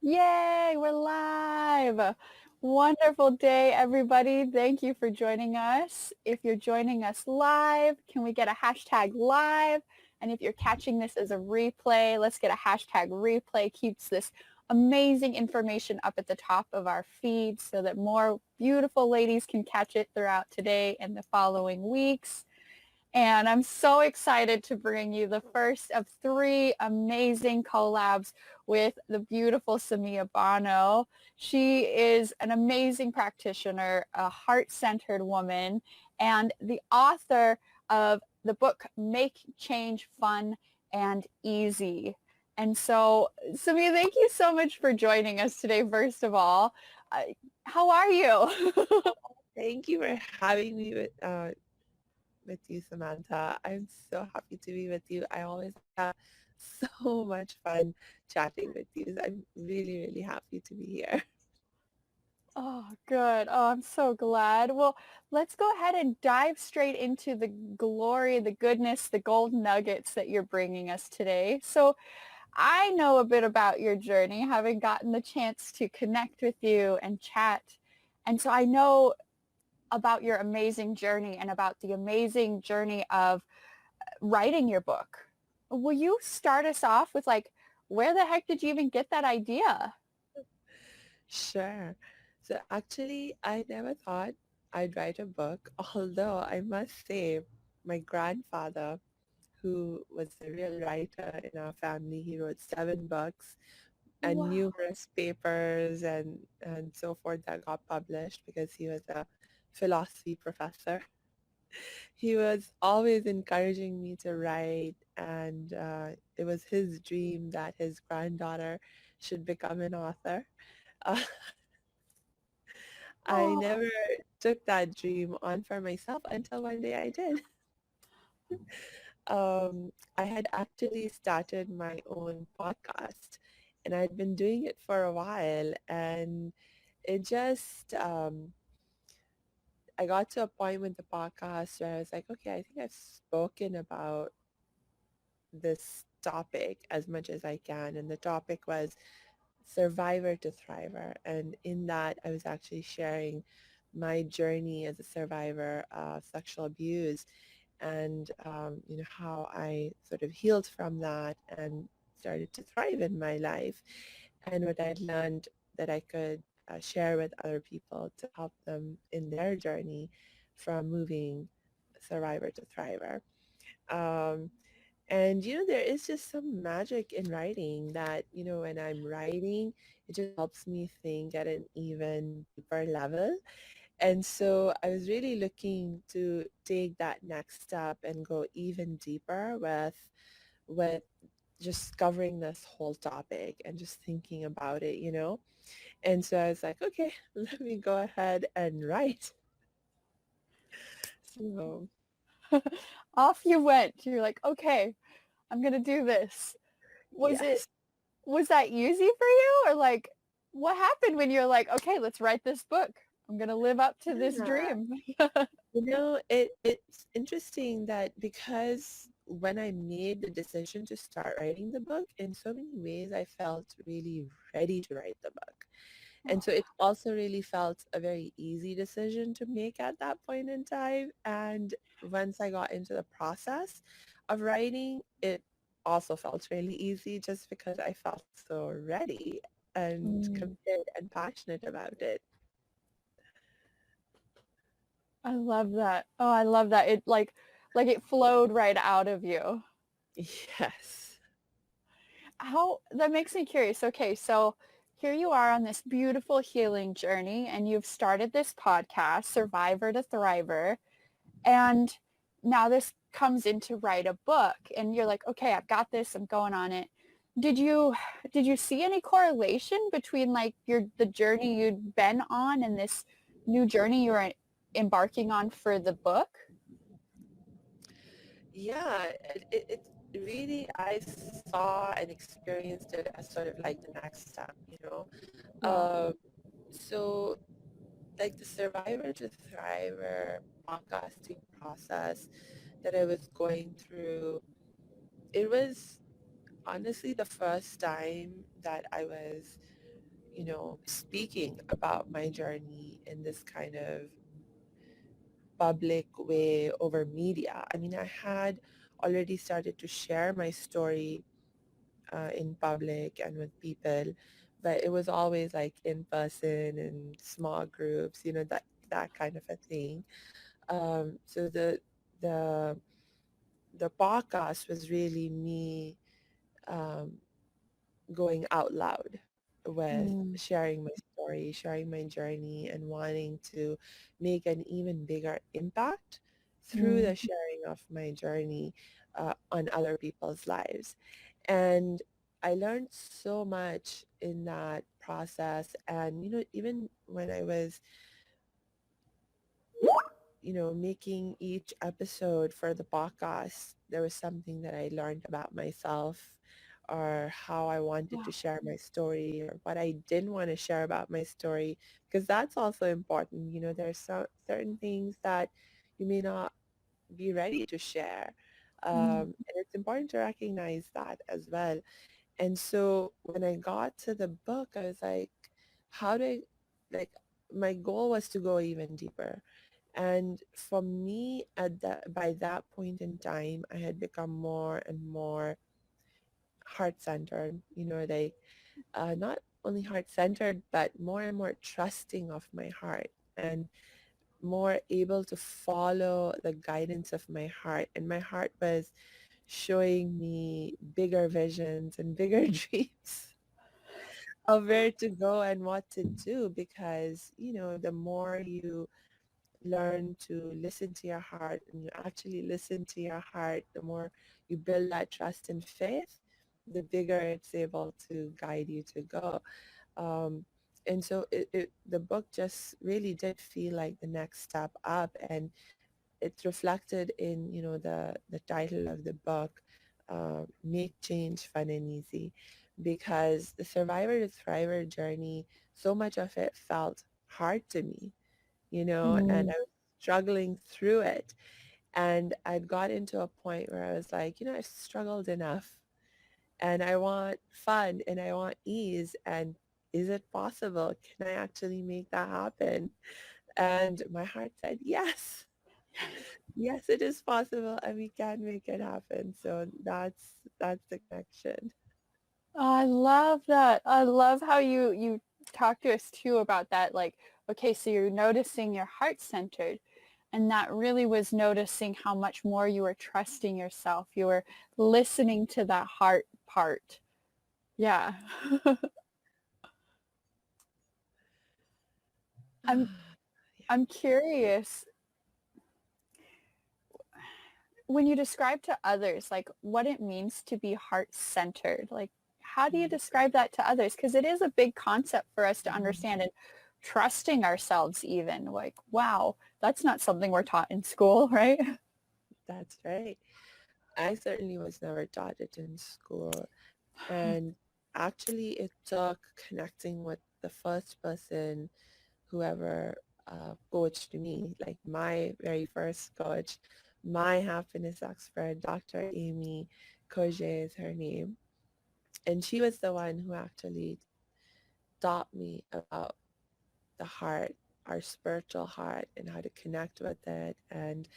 Yay, we're live. Wonderful day, everybody. Thank you for joining us. If you're joining us live, can we get a hashtag live? And if you're catching this as a replay, let's get a hashtag replay. Keeps this amazing information up at the top of our feed so that more beautiful ladies can catch it throughout today and the following weeks. And I'm so excited to bring you the first of three amazing collabs with the beautiful Samia Bano. She is an amazing practitioner, a heart-centered woman, and the author of the book Make Change Fun and Easy. And so, Samia, thank you so much for joining us today, first of all. Uh, how are you? Thank you for having me with you, Samantha. I'm so happy to be with you. I always have so much fun chatting with you. So I'm really, really happy to be here. Oh, good. Oh, I'm so glad. Well, let's go ahead and dive straight into the glory, the goodness, the gold nuggets that you're bringing us today. So I know a bit about your journey, having gotten the chance to connect with you and chat. And so I know about your amazing journey and about the amazing journey of writing your book. Will you start us off with like, where the heck did you even get that idea? Sure. So actually, I never thought I'd write a book, although I must say my grandfather, who was a real writer in our family, he wrote 7 books and Wow. numerous papers and so forth that got published because he was a philosophy professor. He was always encouraging me to write, and it was his dream that his granddaughter should become an author. Uh, I Oh. never took that dream on for myself until one day I did. I had actually started my own podcast, and I'd been doing it for a while, and it just I got to a point with the podcast where I was like, okay, I think I've spoken about this topic as much as I can. And the topic was survivor to thriver. And in that, I was actually sharing my journey as a survivor of sexual abuse and, how I sort of healed from that and started to thrive in my life and what I'd learned that I could share with other people to help them in their journey from moving survivor to thriver. Um, and there is just some magic in writing that, when I'm writing, it just helps me think at an even deeper level. And so I was really looking to take that next step and go even deeper with just covering this whole topic and just thinking about it. And so I was like, okay, let me go ahead and write. So Off you went. You're like, okay, I'm gonna do this. Was it yes. was that easy for you? Or like what happened when you're like, okay, let's write this book. I'm gonna live up to this Yeah. dream. It's interesting that because when I made the decision to start writing the book, in so many ways I felt really ready to write the book. And so it also really felt a very easy decision to make at that point in time. And once I got into the process of writing, it also felt really easy just because I felt so ready and Mm, committed and passionate about it. I love that. Oh, I love that. It like it flowed right out of you. Yes. How that makes me curious. Okay, so here you are on this beautiful healing journey and you've started this podcast, Survivor to Thriver. And now this comes into write a book and you're like, okay, I've got this, I'm going on it. Did you did you see any correlation between like the journey you'd been on and this new journey you're embarking on for the book? Yeah, it really, I saw and experienced it as sort of like the next step. Wow. So like the Survivor to Thriver podcasting process that I was going through, it was honestly the first time that I was speaking about my journey in this kind of public way over media. I mean, I had already started to share my story in public and with people, but it was always like in person and small groups, that kind of a thing. So the the podcast was really me um, going out loud with Mm, sharing my story, sharing my journey, and wanting to make an even bigger impact through mm, the sharing of my journey on other people's lives. And I learned so much in that process. And, even when I was making each episode for the podcast, there was something that I learned about myself or how I wanted to wow. share my story or what I didn't want to share about my story, because that's also important. There's certain things that you may not be ready to share. Mm, And it's important to recognize that as well. And so when I got to the book, I was like, how do I, like, my goal was to go even deeper. And for me, by that point in time, I had become more and more heart-centered, like not only heart-centered, but more and more trusting of my heart and more able to follow the guidance of my heart. And my heart was showing me bigger visions and bigger dreams of where to go and what to do, because the more you learn to listen to your heart and you actually listen to your heart, the more you build that trust and faith, the bigger it's able to guide you to go. um, and so the book just really did feel like the next step up, and it's reflected in the title of the book, Make Change Fun and Easy, because the survivor to thriver journey, so much of it felt hard to me, and mm. I was struggling through it. And I'd got into a point where I was like, I've struggled enough and I want fun and I want ease. And is it possible? Can I actually make that happen? And my heart said, yes, yes, it is possible and we can make it happen. So that's the connection. I love that. I love how you talk to us too about that. Like, okay, so you're noticing your heart centered, and that really was noticing how much more you were trusting yourself. You were listening to that heart part. Yeah. I'm I'm curious when you describe to others like what it means to be heart centered. Like, how do you describe that to others? Because it is a big concept for us to understand, and trusting ourselves even. Like, wow, that's not something we're taught in school, right? That's right. I certainly was never taught it in school. And actually, it took connecting with the first person who ever coached me, like my very first coach, my happiness expert, Dr. Amy Koje is her name. And she was the one who actually taught me about the heart, our spiritual heart, and how to connect with it and,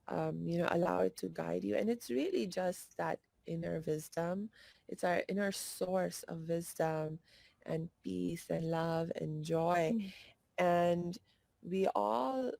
allow it to guide you. And it's really just that inner wisdom. It's our inner source of wisdom and peace and love and joy. Mm, And we all,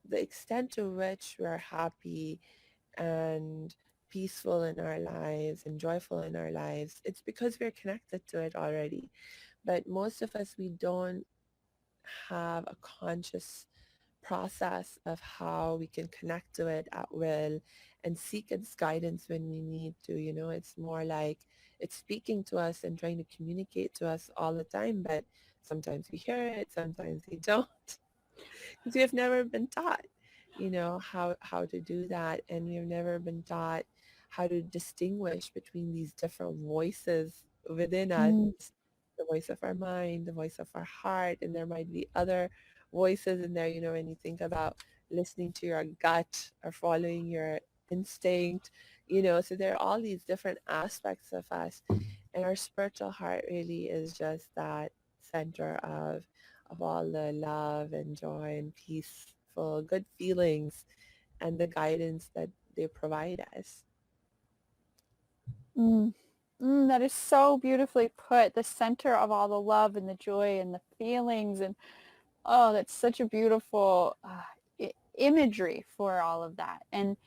the extent to which we're happy and peaceful in our lives and joyful in our lives, it's because we're connected to it already. But most of us, we don't have a conscious process of how we can connect to it at will and seek its guidance when we need to. It's more like it's speaking to us and trying to communicate to us all the time, but sometimes we hear it, sometimes we don't, because we have never been taught, how to do that. And we have never been taught how to distinguish between these different voices within us, mm, the voice of our mind, the voice of our heart, and there might be other voices in there, when you think about listening to your gut or following your instinct, so there are all these different aspects of us. And our spiritual heart really is just that center of all the love and joy and peaceful, good feelings and the guidance that they provide us. Mm. That is so beautifully put. The center of all the love and the joy and the feelings. And oh, that's such a beautiful imagery for all of that. And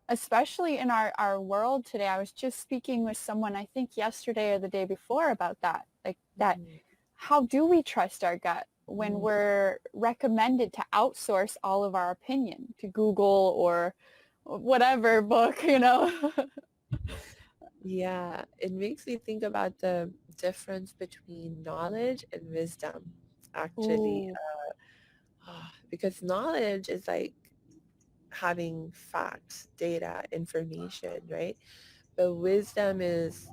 especially in our world today, I was just speaking with someone, I think yesterday or the day before about that. Like that, Mhm. how do we trust our gut when Mhm. we're recommended to outsource all of our opinion to Google or whatever book, you know? Yeah, it makes me think about the difference between knowledge and wisdom, actually. Ooh. Because knowledge is like having facts, data, information, right? But wisdom is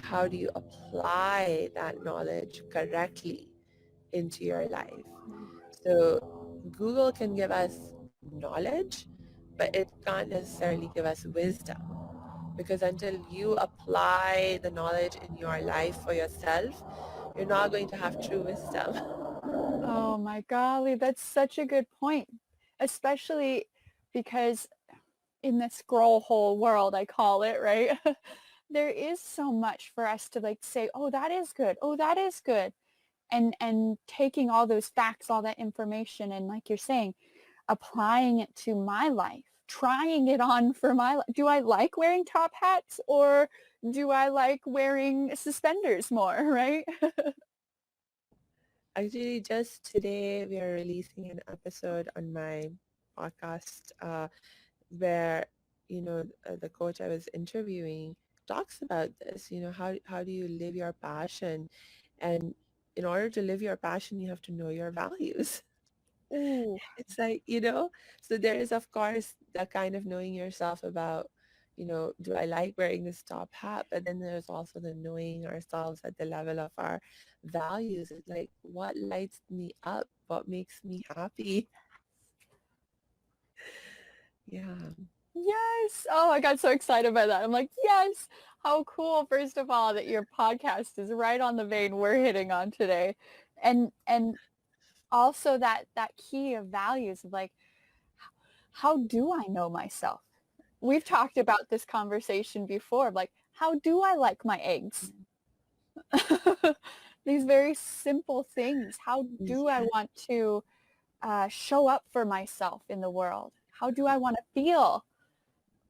how do you apply that knowledge correctly into your life? So Google can give us knowledge, but it can't necessarily give us wisdom because until you apply the knowledge in your life for yourself, you're not going to have true wisdom. Oh my golly, that's such a good point. Especially because in the scroll hole world, I call it, right? There is so much for us to like say, oh, that is good. Oh, that is good. And taking all those facts, all that information, and like you're saying, applying it to my life, trying it on for my life. Do I like wearing top hats or do I like wearing suspenders more, right? Actually, just today we are releasing an episode on my podcast where, the coach I was interviewing talks about this. How do you live your passion? And in order to live your passion, you have to know your values. Ooh, It's like, so there is, of course, that kind of knowing yourself about, do I like wearing this top hat? But then there's also the knowing ourselves at the level of our values. It's like, what lights me up? What makes me happy? Yeah. yes. Oh, I got so excited by that. I'm like, yes. How cool, first of all, that your podcast is right on the vein we're hitting on today. And also that key of values of like, how do I know myself? We've talked about this conversation before, like, how do I like my eggs? These very simple things. How do I Yeah. want to show up for myself in the world? How do I want to feel?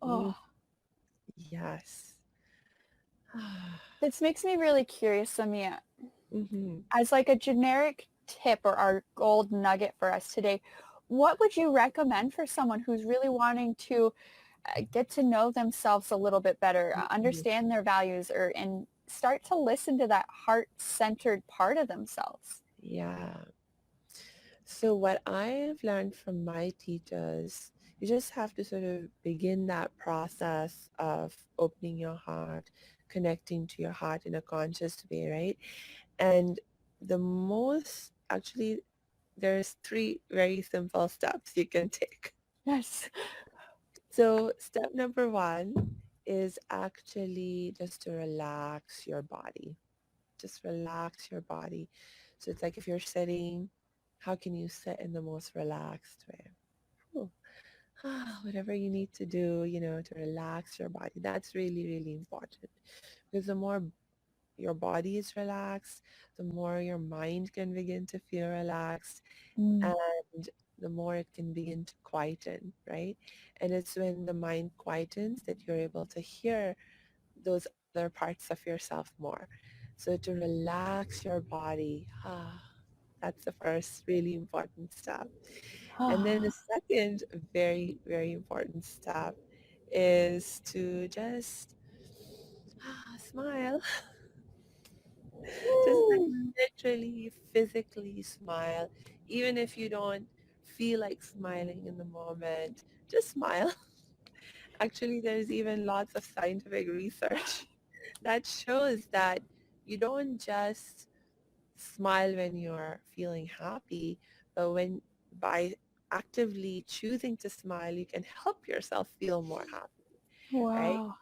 Mm, Oh, yes. this makes me really curious, Samia. hmm As like a generic tip or our gold nugget for us today, what would you recommend for someone who's really wanting to get to know themselves a little bit better, understand their values, or and start to listen to that heart-centered part of themselves? Yeah. So what I've learned from my teachers, you just have to sort of begin that process of opening your heart, connecting to your heart in a conscious way, right? And the most, actually, there's three very simple steps you can take. Yes. So step number one is actually just to relax your body. Just relax your body. So it's like if you're sitting, how can you sit in the most relaxed way? Ooh, whatever you need to do, to relax your body. That's really, really important because the more your body is relaxed, the more your mind can begin to feel relaxed Mm. and the more it can begin to quieten, right? And it's when the mind quietens that you're able to hear those other parts of yourself more. So to relax your body, that's the first really important step. And then the second very, very important step is to just smile. Just like Woo. literally physically smile. Even if you don't feel like smiling in the moment, just smile. Actually, there's even lots of scientific research that shows that you don't just smile when you're feeling happy, but when by actively choosing to smile, you can help yourself feel more happy, right? Wow.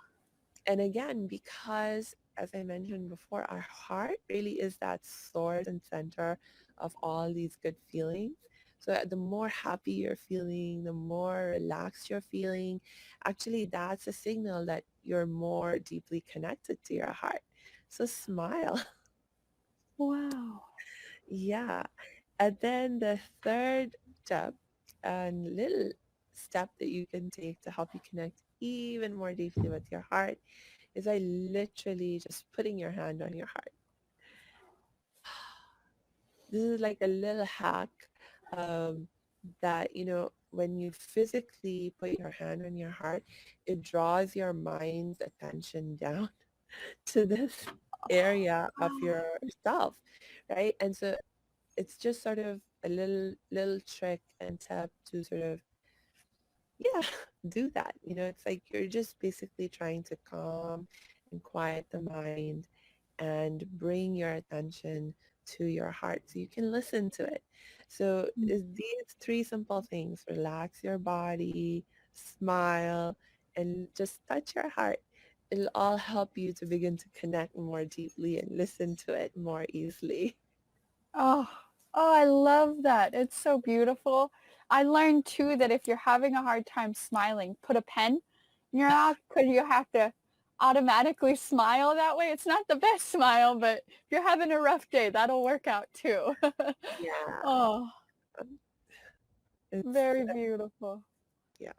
And again, because as I mentioned before, our heart really is that source and center of all these good feelings. So the more happy you're feeling, the more relaxed you're feeling, actually that's a signal that you're more deeply connected to your heart. So smile. Wow. Yeah. And then the third step and little step that you can take to help you connect even more deeply with your heart is by literally just putting your hand on your heart. This is like a little hack um, that, when you physically put your hand on your heart, it draws your mind's attention down to this area of yourself, right? And so it's just sort of a little trick and tip to sort of, yeah, do that. It's like you're just basically trying to calm and quiet the mind and bring your attention to your heart so you can listen to it. So it's these three simple things: relax your body, smile, and just touch your heart. It'll all help you to begin to connect more deeply and listen to it more easily. Oh, oh, I love that. It's so beautiful. I learned too that if you're having a hard time smiling, put a pen in your mouth because you have to automatically smile that way. It's not the best smile, but if you're having a rough day, that'll work out too. Yeah, Oh, it's very beautiful. yeah.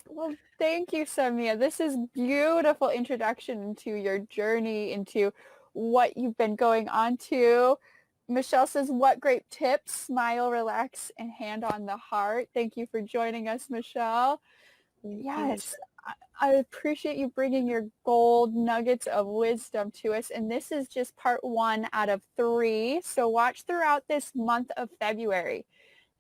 Well, thank you, Samia. This is beautiful introduction into your journey, into what you've been going on to. Michelle says, what great tips. Smile, relax, and hand on the heart. Thank you for joining us, Michelle. Thank you, Yes, Michelle. I appreciate you bringing your gold nuggets of wisdom to us. And this is just part 1 out of 3. So watch throughout this month of February.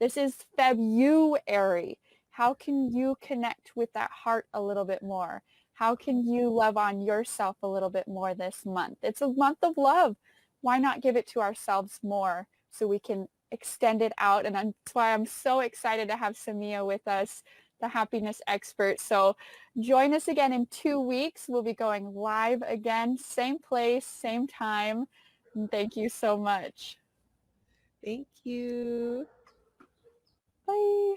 This is February. How can you connect with that heart a little bit more? How can you love on yourself a little bit more this month? It's a month of love. Why not give it to ourselves more so we can extend it out? And that's why I'm so excited to have Samia with us, the happiness expert. So join us again in 2 weeks. We'll be going live again, same place, same time. And thank you so much. Thank you. Bye.